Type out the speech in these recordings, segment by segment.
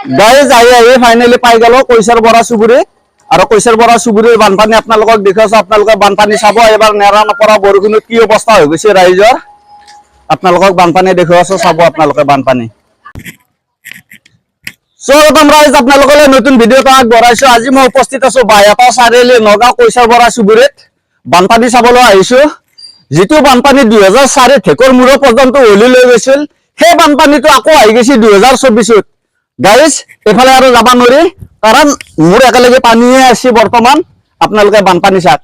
Guys আহি finally পাই গেল কৈছাৰ বৰা চুবুৰী আৰু কৈছাৰ বৰা চুবুৰীৰ বানপানী আপোনালোকক দেখাইছো। আপোনালোকে বানপানী চাব। এবাৰ নেৰা নপৰা বৰষুণত কি অৱস্থা হৈ গৈছে ৰাইজৰ, আপোনালোকক বানপানী দেখুৱাইছো, চাব আপোনালোকে বানপানী। স্বাগতম ৰাইজ, আপোনালোকলৈ নতুন ভিডিঅ' এটা আগবঢ়াইছো। আজি মই উপস্থিত আছো বাইহাটা চাৰিআলি নগাঁও কৈছাৰ বৰা চুবুৰীত বানপানী চাবলৈ আহিছো। যিটো বানপানী 2004 ঠেকৰ মূৰৰ পৰ্যন্ত ওলি লৈ গৈছিল, সেই বানপানীটো আকৌ আহি গৈছে 2024-ত। গাইজ এফালে আৰু যাব নোৱাৰি, কাৰণ মোৰ একেলগে পানীয়ে আছে বৰ্তমান। আপোনালোকে বানপানী চাওক।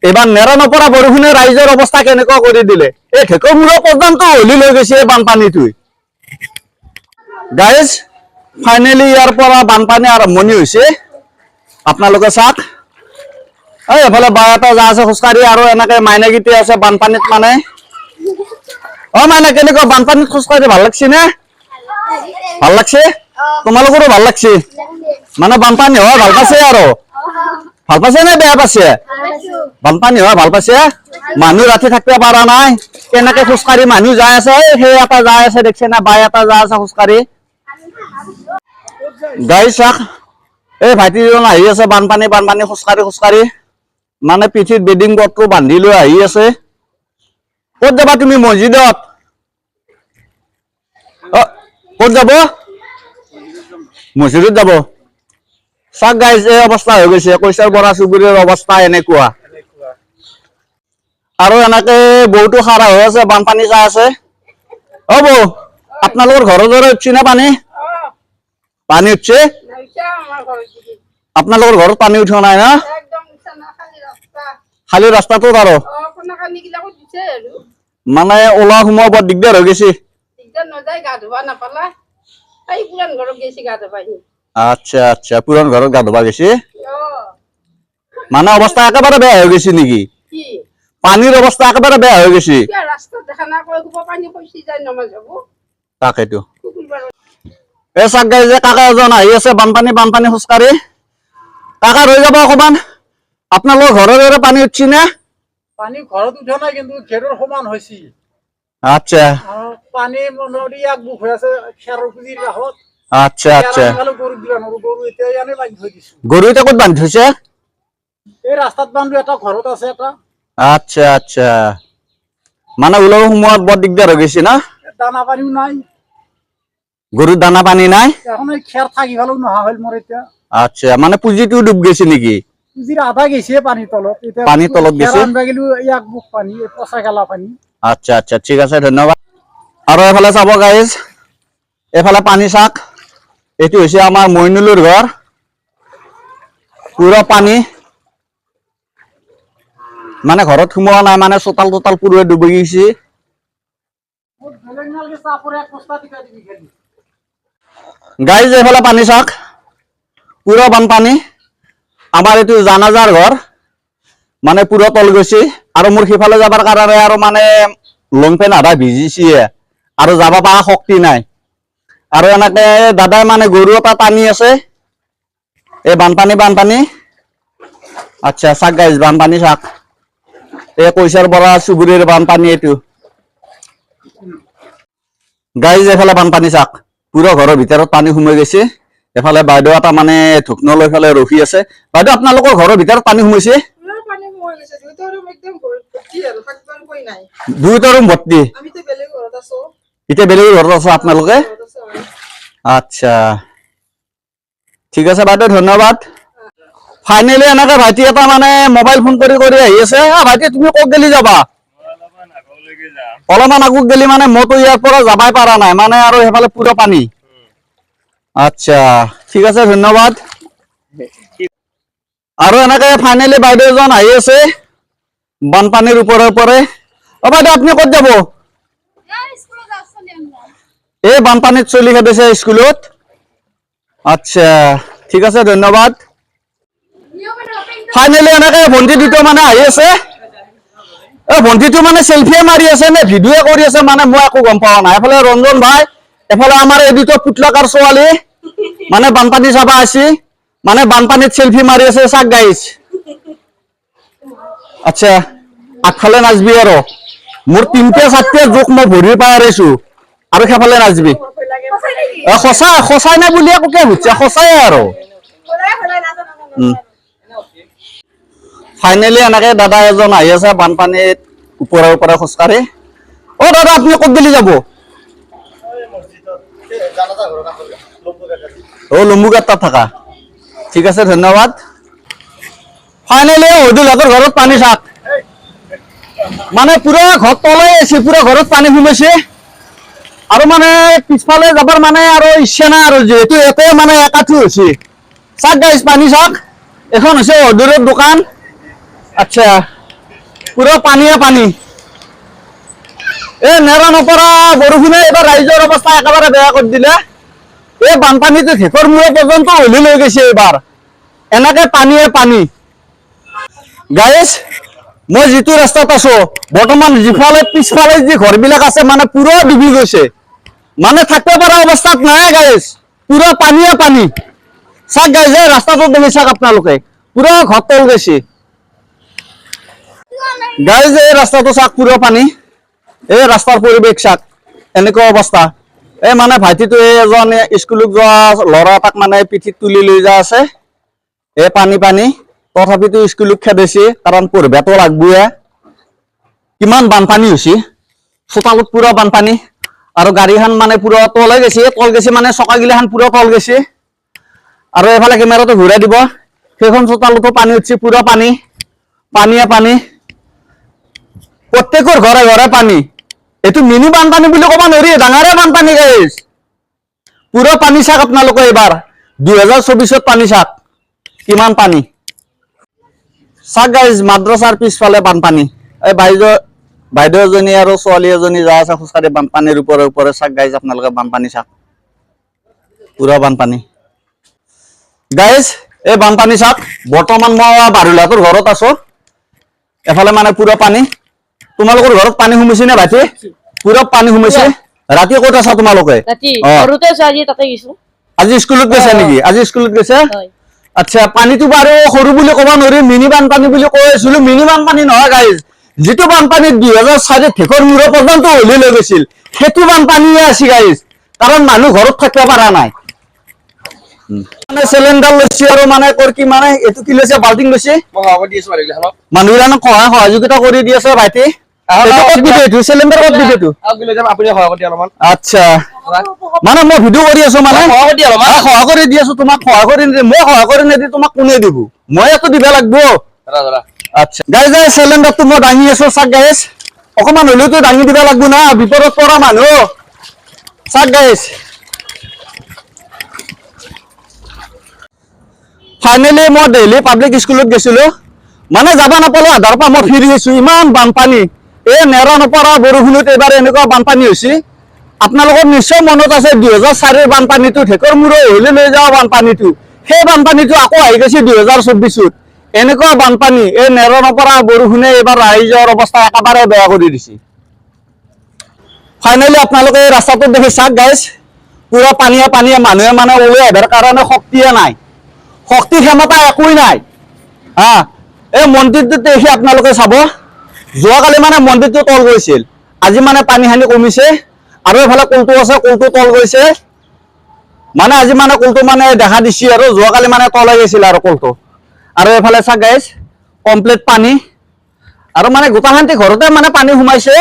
এইবাৰ নেৰা নপৰা বৰষুণে ৰাইজৰ অৱস্থা কেনেকুৱা কৰি দিলে। এই ঠেকৰ মূৰৰ পৰ্যন্ত ওলি লৈ গৈছে এই বানপানীটোৱে। গাইজ ফাইনেলি ইয়াৰ পৰা বানপানী আৰম্ভণি হৈছে, আপোনালোকে চাওক। এফালে বাইহাটা যা আছে খোজকাঢ়ি, আৰু এনেকে মাইনাগীতি আছে বানপানীত। মানে মাইনা কেনেকুৱা বানপানীত খোজকাঢ়ি ভাল লাগছে নে? ভাল লাগছে? তোমালোকৰো ভাল লাগছে? মানে বানপানী হয় ভাল পাইছে আৰু ভাল পাইছে নে বেয়া পাইছে? বানপানী হয় ভাল পাইছে। মানুহ ৰাতি থাকিব পৰা নাই, কেনেকে খোজকাঢ়ি মানুহ যাই আছে। সেই এটা যাই আছে দেখছে না, বাই এটা যাই আছে খোজকাঢ়ি। গাই চাক, এই ভাইটিজন আহি আছে বানপানী বানপানী খোজকাঢ়ি খোজকাঢ়ি, মানে পিঠিত বেডিং বৰ্ডটো বান্ধি লৈ আহি আছে। ক'ত যাবা তুমি? মছজিদত? ক'ত যাব? মছজিদত যাব। চাক গাইজ, এই অৱস্থা হৈ গৈছে কৈছাৰ বৰা চুবুৰীৰ অৱস্থা এনেকুৱা। আৰু এনেকে বহুতো খাৰা হৈ আছে, বানপানী যাই আছে। বৌ, আপোনালোকৰ ঘৰৰ দৰে উঠছি না পানী? পানী উঠছে? আপোনালোকৰ ঘৰত পানী উঠোৱা নাই না? খালি ৰাস্তাটো আৰু মানে ওলোৱা সোমোৱা বৰ দিগদাৰ হৈ গৈছে। আচ্ছা আচ্ছা, পুৰণ ঘৰত গা ধুবা গৈছে। মানে অৱস্থা একেবাৰে বেয়া হৈ গৈছে নেকি? পানীৰ অৱস্থা একেবাৰে বেয়া হৈ গৈছে। তাকেতো এই চাক গাই যে কাকা এজন আহি আছে বানপানী বানপানী খোজকাঢ়ি। কাকা ৰৈ যাব অকমান। আপোনালোকৰ ঘৰৰ দৰে পানী উঠছি নে? পানী ঘৰত উঠা নাই, কিন্তু ঘেৰৰ সমান হৈছে। আচ্ছা, পানী নদী এক বুক হৈ আছে খেৰৰ পুঁজিৰ কাষত। আচ্ছা আচ্ছা, গৰু দিবা নোৱাৰো, গৰু এতিয়া ইয়ানে বান্ধি থৈ দিছো। গৰু এতিয়া ক'ত বান্ধি থৈছে? এই ৰাস্তাত বান্ধো, এটা ঘৰত আছে এটা। আচ্ছা আচ্ছা, মানে ওলোৱা সোমোৱাত বৰ দিগদাৰ হৈ গৈছে না? দানা পানীও নাই, গৰুৰ দানা পানী নাই। এখন এই খেৰ থাকি পেলাও নহা হ'ল মোৰ এতিয়া। আচ্ছা, মানে পুঁজিটো ডুব গৈছে নেকি? পুঁজিৰ আধা গৈছে পানীৰ তলত। এতিয়া পানীৰ তলত গৈছে। আনবা গেলো এক বুক পানী, পচা গেলা পানী। আচ্ছা আচ্ছা, ঠিক আছে, ধন্যবাদ। আৰু এফালে চাব গাইজ, এফালে পানী চাক। এইটো হৈছে আমাৰ মইনুলৰ ঘৰ, পুৰা পানী। মানে ঘৰত সোমোৱা নাই, মানে চোতাল তোতাল পুৰা ডুবি গৈছে। গাইজ এইফালে পানী চাওক, পুৰা বানপানী। আমাৰ এইটো জানাজাৰ ঘৰ, মানে পুৰা তল গৈছে। আৰু মোৰ সিফালে যাবৰ কাৰণে আৰু মানে লং পেণ্ট আধা ভিজিছে, আৰু যাব পৰা শক্তি নাই। আৰু এনেকে দাদাই মানে গৰু এটা টানি আছে, এই বানপানী বানপানী। আচ্ছা চাক গাইজ, বানপানী চাক। এই কৈছাৰ বৰা চুবুৰীৰ বানপানী এইটো। গাইজ এফালে বানপানী চাক, পুৰা ঘৰৰ ভিতৰত পানী সোমাই গৈছে। এফালে বাইদেউ এটা মানে ধুকন লৈ ফালে ৰখি আছে। বাইদেউ, আপোনালোকৰ ঘৰৰ ভিতৰত পানী সোমাইছে? দুইটা ৰুম ভৰ্তি। এতিয়া বেলেগৰ ঘৰত আছে আপোনালোকে? আচ্ছা, ঠিক আছে বাইদেউ, ধন্যবাদ। ফাইনেলি এনেকে ভাইটি এটা মানে মোবাইল ফোন কৰি কৰি আহি আছে। ভাইটি, তুমি ক'ত গেলি যাবা? অলপমান আগত গেলি, মানে মইতো ইয়াৰ পৰা যাবাই পাৰা নাই, মানে আৰু সেইফালে পুৰা পানী। আচ্ছা, ঠিক আছে, ধন্যবাদ। আৰু এনেকে ফাইনেলি বাইদেউ এজন আহি আছে বানপানীৰ ওপৰে ওপৰে। বাইদেউ, আপুনি ক'ত যাব? এই বানপানীত চলি খেদিছে স্কুলত। আচ্ছা, ঠিক আছে, ধন্যবাদ। ফাইনেলি এনেকে ভণ্টি দুটো মানে আহি আছে। ভণ্টিটো মানে চেলফিয়ে মাৰি আছে নে ভিডিঅ' কৰি আছে, মানে মই একো গম পোৱা নাই। এফালে ৰঞ্জন ভাই, এফালে আমাৰ এই দুটো পুতলাকাৰ ছোৱালী মানে বানপানী চাবা আছি, মানে বানপানীত চেলফি মাৰি আছে। চাক গাইছ। আচ্ছা, আগফালে নাচবি আৰু মোৰ 3টা 4টা জোক মই ভৰি পাই আহিছো, আৰু সেইফালে নাচবি। সঁচাই নাই বুলি কোকে সুধিছে সঁচাই আৰু ফাইনেলি এনেকে দাদা এজন আহি আছে বানপানীত ওপৰে ওপৰে খোজকাঢ়ি অ দাদা আপুনি ক'ত গেলি যাব অ লম্বুগাত তাত থাকা ঠিক আছে ধন্যবাদ ফাইনেলি হদুলাকৰ ঘৰত পানী চাক মানে পুৰা ঘৰ তলাই আছে পুৰা ঘৰত পানী সোমাইছে আৰু মানে পিছফালে যাবৰ মানে আৰু ইচ্ছা নাই আৰু যেহেতু ইয়াতে মানে একাঠু হৈছে চাক গাইজ পানী চাক এখন হৈছে হদুৰৰ দোকান আচ্ছা পুৰা পানীয়ে পানী এই নেৰা নপৰা বৰষুণে এইবাৰ ৰাইজৰ অৱস্থা একেবাৰে বেয়া কৰি দিলে এই বানপানীটো শেষৰ মূৰে পৰ্যন্ত হলি লৈ গৈছে এইবাৰ এনেকে পানীয়ে পানী গাইজ মই যিটো ৰাস্তাত আছো বৰ্তমান যিফালে পিছফালে যি ঘৰবিলাক আছে মানে পুৰা ডুবি গৈছে মানে থাকিব পৰা অৱস্থাত নাই গাইজ পুৰা পানীয়ে পানী চাক গাইজ এই ৰাস্তাটো দেখি চাওক আপোনালোকে পুৰা ঘৰ তল গৈছে গাইজ এই ৰাস্তাটো চাওক পুৰা পানী এই ৰাস্তাৰ পৰিৱেশ চাওক এনেকুৱা অৱস্থা এই মানে ভাইটিটো এজন স্কুলত যোৱা ল'ৰা এটাক মানে পিঠিত তুলি লৈ যা আছে এই পানী পানী তথাপিতো স্কুলত খেদাইছে কাৰণ পঢ়িবতো লাগবয়ে কিমান বানপানী হৈছে চোতালত পুৰা বানপানী আৰু গাড়ীখন মানে পুৰা তল গৈছে মানে চকাগিলাখান পুৰা তল গৈছে আৰু এফালে কেমেৰাটো ঘূৰাই দিব সেইখন চোতালতো পানী উঠছে পুৰা পানী পানীয়ে পানী প্ৰত্যেকৰ ঘৰে ঘৰে পানী এইটো মিনি বানপানী বুলি ক'ব নোৱাৰি ডাঙৰে বানপানী গাইজ পুৰা পানী চাওক আপোনালোকে এইবাৰ 2024 পানী চাওক কিমান পানী চাওক গাইজ মাদ্ৰাছাৰ পিছফালে বানপানী এই বাইদেউ এজনী আৰু ছোৱালী এজনী যা আছে খোজকাঢ়ি বানপানীৰ ওপৰে ওপৰে চাওক গাইজ আপোনালোকে বানপানী চাওক পুৰা বানপানী গাইজ এই বানপানী চাওক বৰ্তমান মই বাৰুলাটোৰ ঘৰত আছো এফালে মানে পুৰা পানী তোমালোকৰ ঘৰত পানী সোমাইছে নে ভাইটি পুৰা পানী সোমাইছে ৰাতি ক'ত আছা তোমালোকে আজি স্কুলত গৈছা নেকি আজি স্কুলত গৈছা আচ্ছা পানীটো বাৰু সৰু বুলি ক'ব নোৱাৰি মিনি বানপানী বুলি কৈ আছিলো মিনি বানপানী নহয় গাইজ যিটো বানপানী 2004 শেষৰ মূৰে পৰ্যন্ত হলি লৈ গৈছিল সেইটো বানপানীয়ে আছে গাইজ কাৰণ মানুহ ঘৰত থাকিব পৰা নাই মানে সিলিন্ডাৰ লৈছে আৰু মানে কি মানে এইটো কি লৈছে বাল্টিং লৈছে মানুহবিলাকক সহযোগিতা কৰি দি আছে ভাইটি সিলিন্ডাৰ ক'ত দিছে আচ্ছা মানে মই ভিডিঅ' কৰি আছো মানে সহায় কৰি দি আছো তোমাক সহায় কৰি মই সহায় কৰি নিদি তোমাক কোনে দিব মই একো দিব লাগব আচ্ছা গাইজ সিলিন্ডাৰটো মই দাঙি আছো চাক গাইজ অকমান হলেওতো দাঙি দিব লাগব না বিপদত পৰা মানুহ চাক গাইজ ফাইনেলি মই দিল্লী পাব্লিক স্কুলত গৈছিলো মানে যাব নাপালো আধাৰ পৰা মই ফিৰি আহিছো ইমান বানপানী এই নেৰা নপৰা বৰষুণত এইবাৰ এনেকুৱা বানপানী হৈছে আপোনালোকৰ নিশ্চয় মনত আছে 2004 বানপানীটো শেষৰ মূৰে হলি লৈ যোৱা বানপানীটো সেই বানপানীটো আকৌ আহি গৈছে 2024 এনেকুৱা বানপানী এই নেৰা নপৰা বৰষুণে এইবাৰ ৰাইজৰ অৱস্থা একেবাৰে বেয়া কৰি দিছে ফাইনেলি আপোনালোকে এই ৰাস্তাটো দেখি চাওক গাইজ পুৰা পানীয়ে পানীয়ে মানুহে মানে ওলাই আহিবৰ কাৰণে শক্তিয়ে নাই শক্তি ক্ষমতা একোই নাই হা এই মন্দিৰটো দেখি আপোনালোকে চাব যোৱাকালি মানে মন্দিৰটো তল গৈছিল আজি মানে পানীখানি কমিছে আৰু এফালে কলটো আছে কলটো তল গৈছে মানে আজি মানে কলটো মানে দেখা দিছে আৰু যোৱাকালি মানে তলে গৈছিল আৰু কলটো আৰু এফালে চাওক গাইজ কমপ্লিট পানী আৰু মানে গোটাখান্তি ঘৰতে মানে পানী সোমাইছে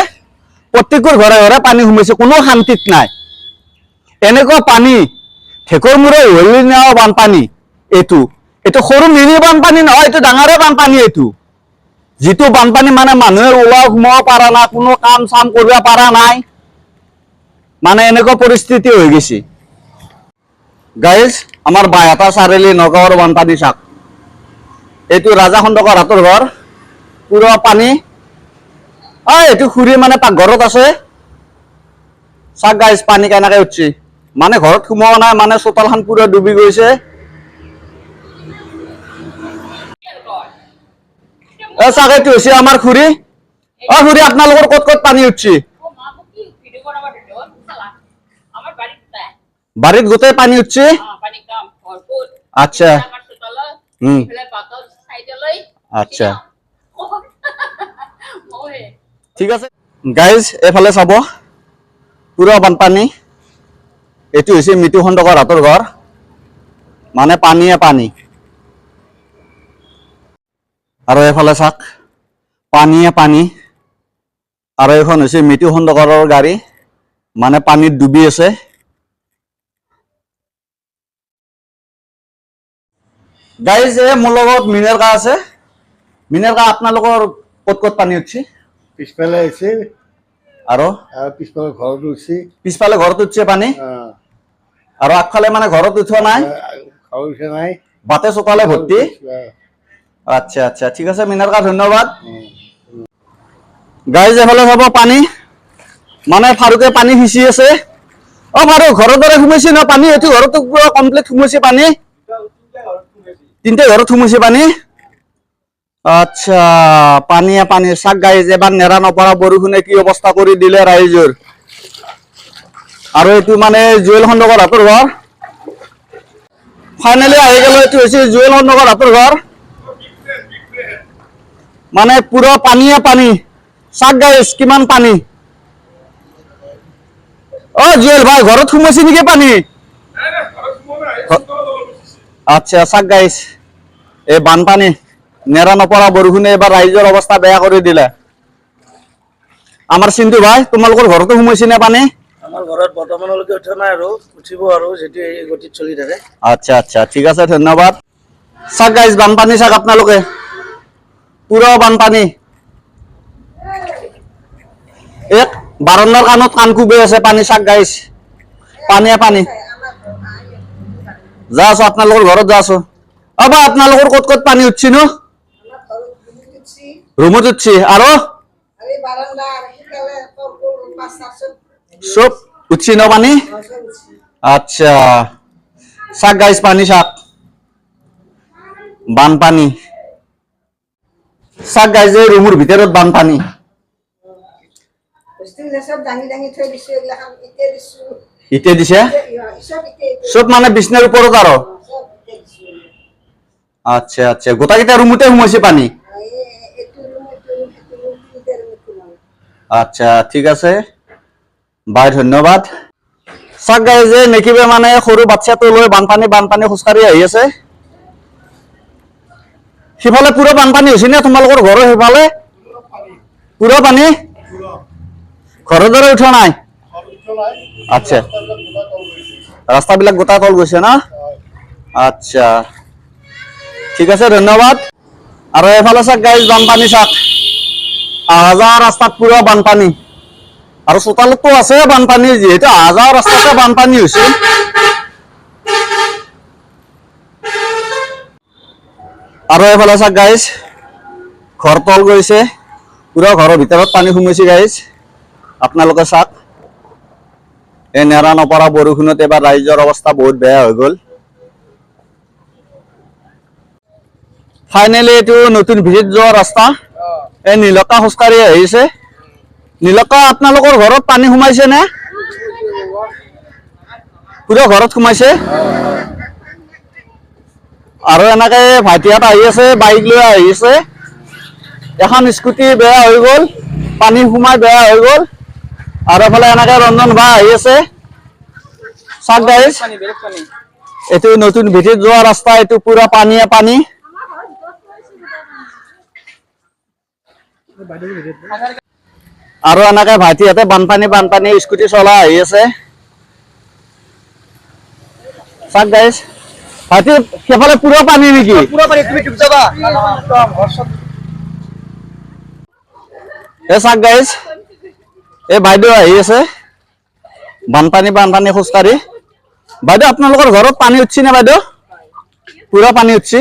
প্ৰত্যেকৰ ঘৰে ঘৰে পানী সোমাইছে কোনো শান্তিত নাই এনেকুৱা পানী শেষৰ মূৰে হলি নোৱা বানপানী এইটো সৰু মিনি বানপানী নহয় এইটো ডাঙৰে বানপানী এইটো যিটো বানপানী মানে মানুহে ওলাব সোমাব পৰা নাই কোনো কাম চাম কৰিব পৰা নাই মানে এনেকুৱা পৰিস্থিতি হৈ গৈছে গাইজ আমাৰ বাইহাটা চাৰিআলি নগাঁৱৰ বানপানী চাওক এইটো ৰাজা খণ্ডকৰ হাতৰ ঘৰ পুৰা পানী এইটো খুৰী মানে পাকঘৰত আছে চাওক গাইজ পানী কেনেকে উঠছে মানে ঘৰত সোমোৱা নাই মানে চোতালখন পুৰা ডুবি গৈছে চাওক এইটো হৈছে আমাৰ খুৰী খুৰী আপোনালোকৰ ক'ত ক'ত পানী উঠছে বাড়িত গোটেই পানী উঠছে আচ্ছা আচ্ছা ঠিক আছে গাইজ এফালে চাব পুৰা বানপানী এইটো হৈছে মিটু খণ্ডকৰ হাতৰ ঘৰ মানে পানীয়ে পানী আৰু এফালে চাওক পানীয়ে পানী আৰু এখন হৈছে মিটু খণ্ডকৰৰ গাড়ী মানে পানীত ডুবি আছে গাইজ মোৰ লগত মিনাৰকা আছে মিনাৰকা আপোনালোকৰ ক'ত ক'ত পানী উঠছি পিছফালে আহিছে আৰু পিছফালে ঘৰত উঠছি পিছফালে ঘৰত উঠছে পানী আৰু আগফালে মানে ঘৰত উঠোৱা নাই ঘৰত উঠা নাই বাটে চোতালে ভৰ্তি আচ্ছা আচ্ছা ঠিক আছে মিনাৰকা ধন্যবাদ গাইজ এফালে চাব পানী মানে ফাৰুকে পানী সিঁচি আছে অ ফাৰুক ঘৰৰ দৰে সোমাইছে ন পানী এইটো ঘৰতো পুৰা কমপ্লিট সোমাইছে পানী তিনটা ঘৰত সোমাইছে পানী আচ্ছা পানীয়ে পানী চাক গাইজ এবাৰ নেৰা নপৰা বৰষুণে কি অৱস্থা কৰি দিলে ৰাইজৰ আৰু এইটো মানে জুৱেল খণ্ডকৰ হাতৰ ঘৰ ফাইনেলি আহি গেল এইটো হৈছে জুৱেল খণ্ডকৰ হাতৰ ঘৰ মানে পুৰা পানীয়ে পানী চাক গাইজ কিমান পানী অ জুৱেল ভাই ঘৰত সোমাইছে নেকি পানী আচ্ছা চাক গাইজ এই বানপানী নেৰা নপৰা বৰষুণে এবাৰ ৰাইজৰ অৱস্থা বেয়া কৰি দিলে আমাৰ চিন্তু ভাই তোমালোকৰ ঘৰতো সোমাইছে নে পানী আমাৰ ঘৰত বৰ্তমানলৈকে উঠা নাই আৰু উঠিব আৰু যেটি এই গতিত চলি থাকে আচ্ছা আচ্ছা ঠিক আছে ধন্যবাদ চাক গাইজ বানপানী চাক আপোনালোকে পুৰা বানপানী এক বাৰান্দাৰ কাণত কাণ কুবে আছে পানী চাক গাইজ পানীয়ে পানী যা আছো আপোনালোকৰ ঘৰত যা আছো অবা আপোনালোকৰ ক'ত ক'ত পানী উঠছি নো ৰুমত উঠছি আৰু সব উঠছি ন পানী আচ্ছা চাক গাইজ পানী চাক বানপানী চাক গাইজ ৰুমৰ ভিতৰত বানপানী ইতে দিছে সব মানে বিছনাৰ ওপৰত আৰু আচ্ছা আচ্ছা গোটাকেইটা ৰুমতে সোমাইছে পানী আচ্ছা ঠিক আছে বাই ধন্যবাদ চাক গাইজ নেকিবে মানে সৰু বাচ্চাটো লৈ বানপানী বানপানী খোজকাঢ়ি আহি আছে সিফালে পুৰা বানপানী হৈছে নে তোমালোকৰ ঘৰৰ সিফালে পুৰা পানী ঘৰৰ দৰে উঠা নাই আচ্ছা ৰাস্তাবিলাক গোটা তল গৈছে না আচ্ছা ঠিক আছে ধন্যবাদ আৰু এফালে চাক গাইজ বানপানী চাক অহা যোৱা ৰাস্তাত পুৰা বানপানী আৰু চোতালতো আছে বানপানী যিহেতু অহা যোৱা ৰাস্তাতে বানপানী হৈছে আৰু এফালে চাক গাইজ ঘৰ তল গৈছে পুৰা ঘৰৰ ভিতৰত পানী সোমাইছে গাইজ আপোনালোকে চাক এই নেৰা নপৰা বৰষুণত এবাৰ ৰাইজৰ অৱস্থা বহুত বেয়া হৈ গ'ল ফাইনেলি এইটো নতুন ভিজিট যোৱা ৰাস্তা এই নীলকা খোজকাঢ়ি আহিছে নীলকা আপোনালোকৰ ঘৰত পানী সোমাইছে নে পুৰা ঘৰত সোমাইছে আৰু এনেকে ভাইটিহঁত আহি আছে বাইক লৈ আহিছে এখন স্কুটি বেয়া হৈ গ'ল পানী সোমাই বেয়া হৈ গ'ল আৰু এফালে এনেকে ৰঞ্জন ভাই আহি আছে চাক গাইজ এইটো নতুন ভিজিট যোৱা ৰাস্তা এইটো পুৰা পানীয়ে পানী আৰু এনেকে ভাইটিহঁতে বানপানী বানপানী স্কুটি চলাই আহি আছে চাক গাইজ ভাইটি সেইফালে পুৰা পানী নেকি পুৰা পানী তুমি ডুব যাবা এই চাক গাইজ এই বাইদেউ আহি আছে বানপানী বানপানী খোজকাঢ়ি বাইদেউ আপোনালোকৰ ঘৰত পানী উঠছি নে বাইদেউ পুৰা পানী উঠছি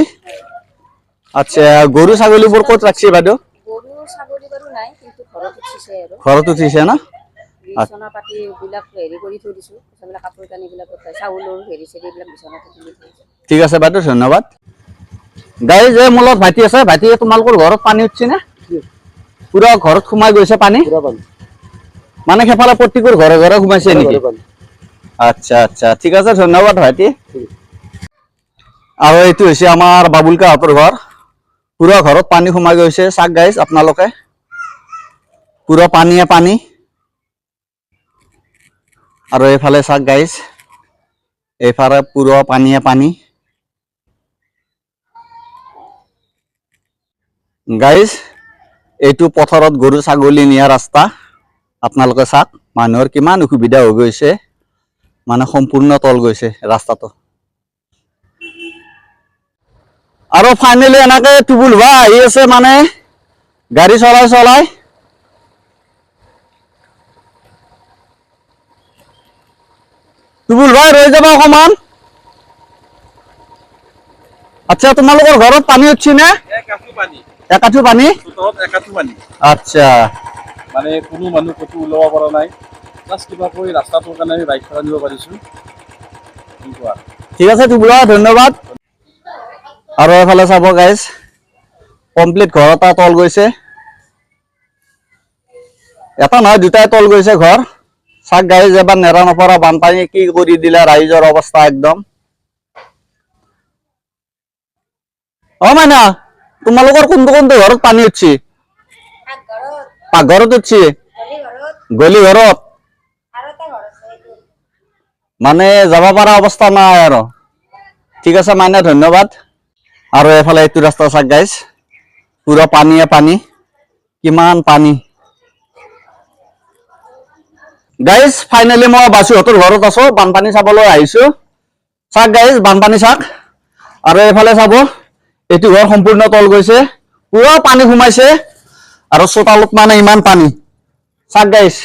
আচ্ছা গৰু ছাগলীবোৰ ক'ত ৰাখছি বাইদেউ ঘৰত উঠিছে না বিছনা পাতি বিলাক হেৰি কৰি থৈ দিছো সববিলাক কাপোৰ কানি বিলাক চাউলৰ হেৰি চেৰি বিলাক বিছনাতে তুলি থৈছো ঠিক আছে বাইদেউ ধন্যবাদ গাইজ এই মোৰ লগত ভাইটি আছে ভাইটি তোমালোকৰ ঘৰত পানী উঠছি নে পুৰা ঘৰত সোমাই গৈছে পানী মানে সেইফালে প্ৰত্যেকৰ ঘৰে ঘৰে সোমাইছে নেকি আচ্ছা আচ্ছা ঠিক আছে ধন্যবাদ ভাইটি আৰু এইটো হৈছে আমাৰ বাবুলকা হাতৰ ঘৰ পুৰা ঘৰত পানী সোমাই গৈছে চাক গাইজ আপোনালোকে পুৰা পানীয়ে পানী আৰু এইফালে চাক গাইজ এইফালে পুৰো পানিয়ে পানি গাইজ এইটো পথাৰত গৰু ছাগলী নিয়া ৰাস্তা আপোনালোকে চাওক মানুহৰ কিমান অসুবিধা হৈ গৈছে মানে সম্পূৰ্ণ তল গৈছে ৰাস্তাটো আৰু ফাইনেলি এনেকে টুবুল বা আহি আছে মানে গাড়ী চলাই চলাই টুবুল ভাই ৰৈ যাবা অকমান আচ্ছা তোমালোকৰ ঘৰত পানী উঠছি নে একাঠু পানী আচ্ছা মানে কোনো মানুহ ক'তো ওলাব পৰা নাই জাষ্ট কিবা কৰি ৰাস্তাটোৰ কাৰণে আমি বাইক চলাই নিব পাৰিছোঁ ঠিক আছে টুবুল ভাই ধন্যবাদ আৰু এফালে চাব গাইজ কমপ্লিট ঘৰ এটা তল গৈছে এটা নহয় দুটাই তল গৈছে ঘৰ চাক গাইজ এবাৰ নেৰা নপৰা বানপানী কি কৰি দিলে ৰাইজৰ অৱস্থা একদম অ মাইনা তোমালোকৰ কোনটো কোনটো ঘৰত পানী উঠছি পাকঘৰত উঠছি গলি ঘৰত মানে যাব পৰা অৱস্থা নাই আৰু ঠিক আছে মাইনা ধন্যবাদ আৰু এফালে এইটো ৰাস্তা চাক গাইজ পুৰা পানীয়ে পানী কিমান পানী গাইজ ফাইনেলি মই বাসুহঁতৰ ঘৰত আছো বানপানী চাবলৈ আহিছো চাক গাইজ বানপানী চাক আৰু এফালে চাব এইটো ঘৰ সম্পূৰ্ণ তল গৈছে পুৰা পানী সোমাইছে আৰু চোতালত মানে ইমান পানী চাক গাইজ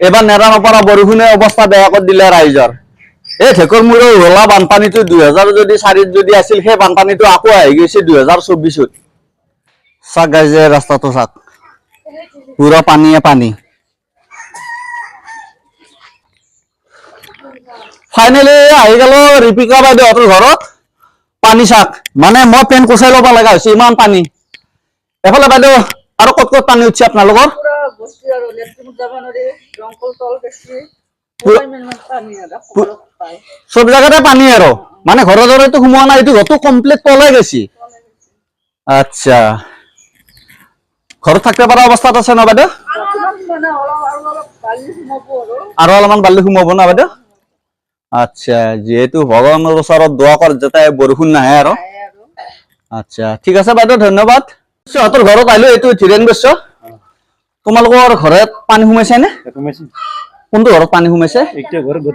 এবাৰ নেৰা নপৰা বৰষুণে অৱস্থা বেয়া কৰি দিলে ৰাইজৰ এই ঢেকৰ মূৰৰ হোলা বানপানীটো 2004 যদি আছিল সেই বানপানীটো আকৌ আহি গৈছে 2024 চাক গাইজ ৰাস্তাটো চাক পুৰা পানীয়ে পানী ফাইনেলি আহি গেল ৰিপিকা বাইদেউহঁতৰ ঘৰত পানী চাক মানে মই পেন কোচাই ল'ব লগা হৈছে ইমান পানী এফালে বাইদেউ আৰু ক'ত ক'ত পানী উঠছে আপোনালোকৰ চব জায়গাতে পানী আৰু মানে ঘৰৰ দৰেতো সোমোৱা নাই এইটো ঘৰটো কমপ্লিট তলে গৈছি আচ্ছা ঘৰত থাকিব পৰা অৱস্থাত আছে ন বাইদেউ আৰু অলপমান বালি সোমাব না বাইদেউ আচ্ছা যেহেতু ভগৱানৰ ওচৰত দোৱা কৰ যাতে বৰষুণ নাহে আৰু আচ্ছা ঠিক আছে বাইদেউ ধন্যবাদ সিহঁতৰ ঘৰত আহিলো এইটো ধীৰেন বৈশ্য তোমালোকৰ ঘৰত পানী সোমাইছে নে কোনটো ঘৰত পানী সোমাইছে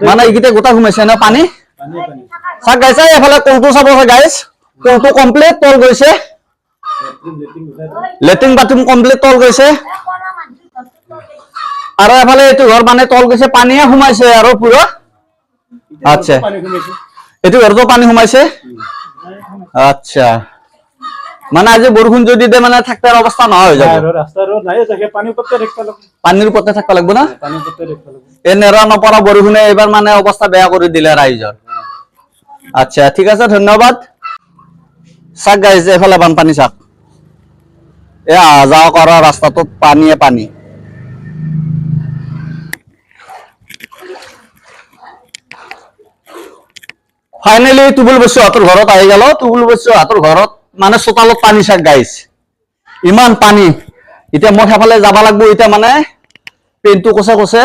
মানে এইকেইটা গোটা সোমাইছে ন পানী চাক গাইছ এফালে কলটো চাব গাইছ কলটো কমপ্লিট তল গৈছে লেট্ৰিন বাথৰুম কমপ্লিট তল গৈছে আৰু এফালে এইটো ঘৰ মানে তল গৈছে পানীয়ে সোমাইছে আৰু পুৰা আচ্ছা এইটো ঘৰতো পানী সোমাইছে আচ্ছা মানে আজি বৰষুণ যদি দে মানে থাকতাৰ অৱস্থা নহয় হৈ যাব পানীৰ ওপৰতে থাকিব লাগিব না এই নেৰা নপৰা বৰষুণে এইবাৰ মানে অৱস্থা বেয়া কৰি দিলে ৰাইজৰ আচ্ছা ঠিক আছে ধন্যবাদ চাক গাইজ এফালে বানপানী চাক এ আহা যাৱা কৰা ৰাস্তাটোত পানীয়ে পানী ফাইনেলি টুবুল বৈশ্যহঁতৰ ঘৰত আহি গেল টুবুল বৈশ্যহঁতৰ ঘৰত মানে চোতালত পানী চাক গাইছ ইমান পানী এতিয়া মই সেইফালে যাব লাগিব এতিয়া মানে পেনটো কোচে কোচে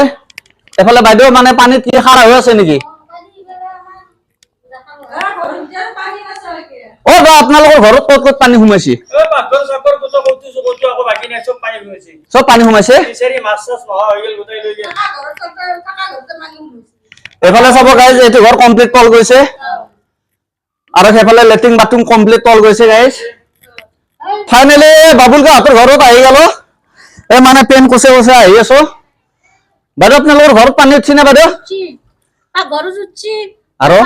এফালে বাইদেউ মানে পানীত কি খাৰা হৈ আছে নেকি অ বা আপোনালোকৰ ঘৰত ক'ত ক'ত পানী সোমাইছে চব পানী সোমাইছে এফালে চাব গাইজ এইটো ঘৰ কমপ্লিট তল গৈছে আৰু সেইফালে লেট্ৰিন বাথৰুম কমপ্লিট তল গৈছে গাইজ ফাইনেলি বাবুল গাহঁতৰ ঘৰত আহি গেল এই মানে পেন কোচে কোচে আহি আছো বাইদেউ আপোনালোকৰ ঘৰত পানী উঠছি নে বাইদেউ আৰু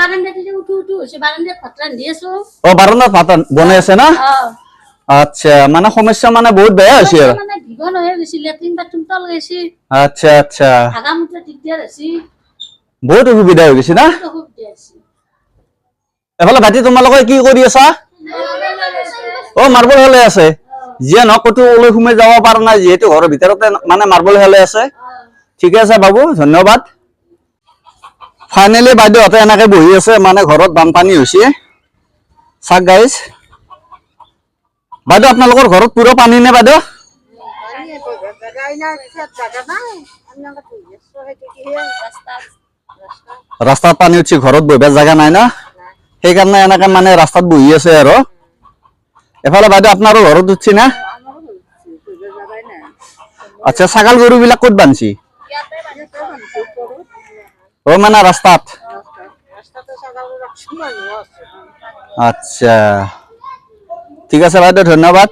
বাৰান্দাত ভাত বনাই আছে না আচ্ছা মানে সমস্যা মানে বহুত বেয়া হৈছে আৰু আচ্ছা আচ্ছা বহুত অসুবিধা হৈ গৈছে না এফালে ভাইটি তোমালোকে কি কৰি আছা অ মাৰ্বল হেলাই আছে যিয়ে নহওক ক'তো ওলাই সোমাই যাব পৰা নাই যিহেতু ঘৰৰ ভিতৰতে মানে মাৰ্বল হেলাই আছে ঠিক আছে বাবু ধন্যবাদ ফাইনেলি বাইদেউহঁতে এনেকে বহি আছে মানে ঘৰত বানপানী হৈছে চাক গাইজ বাইদেউ আপোনালোকৰ ঘৰত পুৰা পানী নে বাইদেউ ৰাস্তাত পানী উঠছি ঘৰত বহিব জাগা নাই না সেইকাৰণে এনেকে মানে ৰাস্তাত বহি আছে আৰু এফালে বাইদেউ আপোনাৰো ঘৰত উঠছি না আচ্ছা ছাগাল গৰু বিলাক ক'ত বান্ধছি অ মানে ৰাস্তাত আচ্ছা ঠিক আছে বাইদেউ ধন্যবাদ